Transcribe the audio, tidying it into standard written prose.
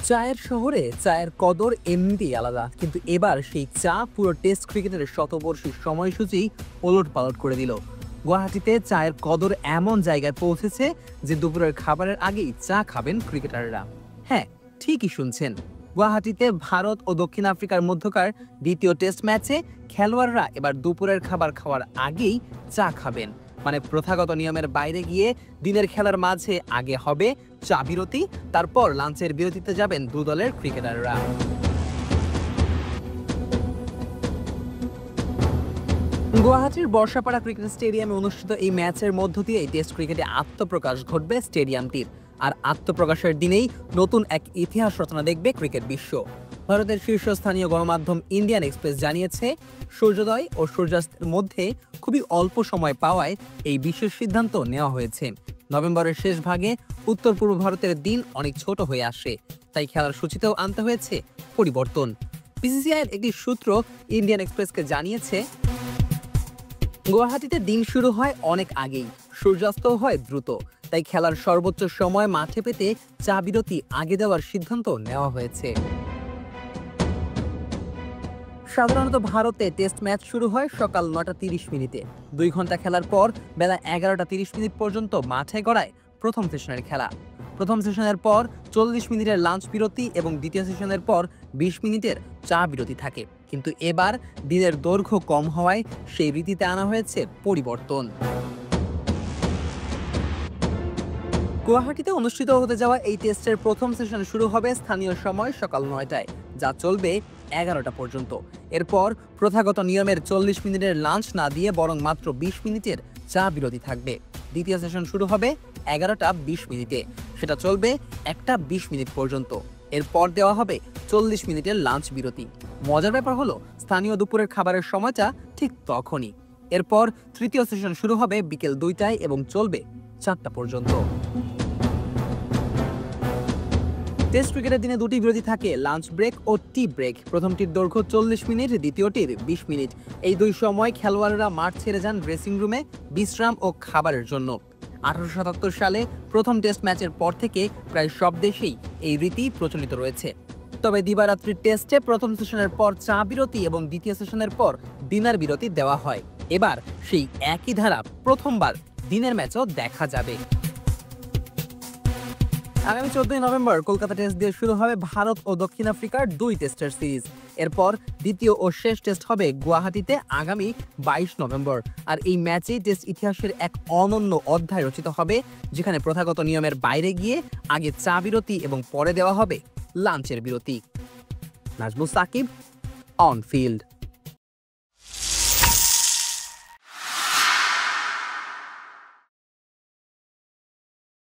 চায়ের শহরে চায়ের কদর এমনিতেই আলাদা, কিন্তু এবার সেই চা পুরো টেস্ট ক্রিকেটের শতবর্ষী সময়সূচি ওলটপালট করে দিল। গুয়াহাটিতে চায়ের কদর এমন জায়গায় পৌঁছেছে যে দুপুরের খাবারের আগেই চা খাবেন ক্রিকেটাররা। হ্যাঁ, ঠিকই শুনছেন, গুয়াহাটিতে ভারত ও দক্ষিণ আফ্রিকার মধ্যকার দ্বিতীয় টেস্ট ম্যাচে খেলোয়াড়রা এবার দুপুরের খাবার খাওয়ার আগেই চা খাবেন। মানে প্রথাগত নিয়মের বাইরে গিয়ে দিনের খেলার মাঝে আগে হবে চা বিরতি, তারপর লাঞ্চের বিরতিতে যাবেন দু দলের ক্রিকেটাররা। গুয়াহাটির বর্ষাপাড়া ক্রিকেট স্টেডিয়ামে অনুষ্ঠিত এই ম্যাচের মধ্য দিয়ে টেস্ট ক্রিকেটে আত্মপ্রকাশ ঘটবে স্টেডিয়ামটির। আর আত্মপ্রকাশের দিনেই নতুন এক ইতিহাস রচনা দেখবে ক্রিকেট বিশ্ব। ভারতের শীর্ষস্থানীয় গণমাধ্যম ইন্ডিয়ান এক্সপ্রেস জানিয়েছে, সূর্যোদয় ও সূর্যাস্তের মধ্যে খুবই অল্প সময় পাওয়ায় এই বিশেষ সিদ্ধান্ত নেওয়া হয়েছে। নভেম্বরের শেষ ভাগে উত্তর পূর্ব ভারতের দিন অনেক ছোট হয়ে আসে, তাই খেলার সূচিতেও আনতে হয়েছে পরিবর্তন। বিসিসিআইয়ের একটি সূত্র ইন্ডিয়ান এক্সপ্রেসকে জানিয়েছে, গুয়াহাটিতে দিন শুরু হয় অনেক আগেই, সূর্যাস্ত হয় দ্রুত, তাই খেলার সর্বোচ্চ সময় মাঠে পেতে চা বিরতি আগে দেওয়ার সিদ্ধান্ত নেওয়া হয়েছে। সাধারণত ভারতে টেস্ট ম্যাচ শুরু হয় সকাল 9:30 2 ঘন্টা খেলার পর বেলা 11:30 পর্যন্ত মাঠে গড়ায় প্রথম সেশনের খেলা। প্রথম সেশনের পর 40 মিনিটের লাঞ্চ বিরতি এবং দ্বিতীয় সেশনের পর 20 মিনিটের চা বিরতি থাকে। কিন্তু এবার দিনের দৈর্ঘ্য কম হওয়ায় সেই রীতিতে আনা হয়েছে পরিবর্তন। গুয়াহাটিতে অনুষ্ঠিত হতে যাওয়া এই টেস্টের প্রথম সেশন শুরু হবে স্থানীয় সময় সকাল 9টায়, যা চলবে 11টা পর্যন্ত। এরপর প্রথাগত নিয়মের 40 মিনিটের লাঞ্চ না দিয়ে বরং মাত্র 20 মিনিটের চা বিরতি থাকবে। দ্বিতীয় সেশন শুরু হবে 11:20 সেটা চলবে 1:20 পর্যন্ত। এরপর দেওয়া হবে 40 মিনিটের লাঞ্চ বিরতি। মজার ব্যাপার হলো, স্থানীয় দুপুরের খাবারের সময়টা ঠিক তখনই। এরপর তৃতীয় সেশন শুরু হবে বিকেল 2টায় এবং চলবে 4টা পর্যন্ত। টেস্ট ক্রিকেটের দিনে দুটি বিরতি থাকে, লাঞ্চ ব্রেক ও টি ব্রেক। প্রথমটির দৈর্ঘ্য 40 মিনিট, দ্বিতীয়টির 20 মিনিট। এই দুই সময় খেলোয়াড়রা মাঠ ছেড়ে যান ড্রেসিং রুমে বিশ্রাম ও খাবারের জন্য। 1877 সালে প্রথম টেস্ট ম্যাচের পর থেকে প্রায় সব দেশেই এই রীতি প্রচলিত রয়েছে। তবে দিবারাত্রির টেস্টে প্রথম সেশনের পর চা বিরতি এবং দ্বিতীয় সেশনের পর ডিনার বিরতি দেওয়া হয়। এবার সেই একই ধারা প্রথমবার দিনের ম্যাচও দেখা যাবে। আগামী 14 নভেম্বর কলকাতা টেস্ট দিয়ে শুরু হবে ভারত ও দক্ষিণ আফ্রিকার 2 টেস্টের সিরিজ। এরপর দ্বিতীয় ও শেষ টেস্ট হবে গুয়াহাটিতে আগামী 22 নভেম্বর। আর এই ম্যাচেই টেস্ট ইতিহাসের এক অনন্য অধ্যায় রচিত হবে, যেখানে প্রথাগত নিয়মের বাইরে গিয়ে আগে চা বিরতি এবং পরে দেওয়া হবে লাঞ্চের বিরতি। Najmul Shakib, on field.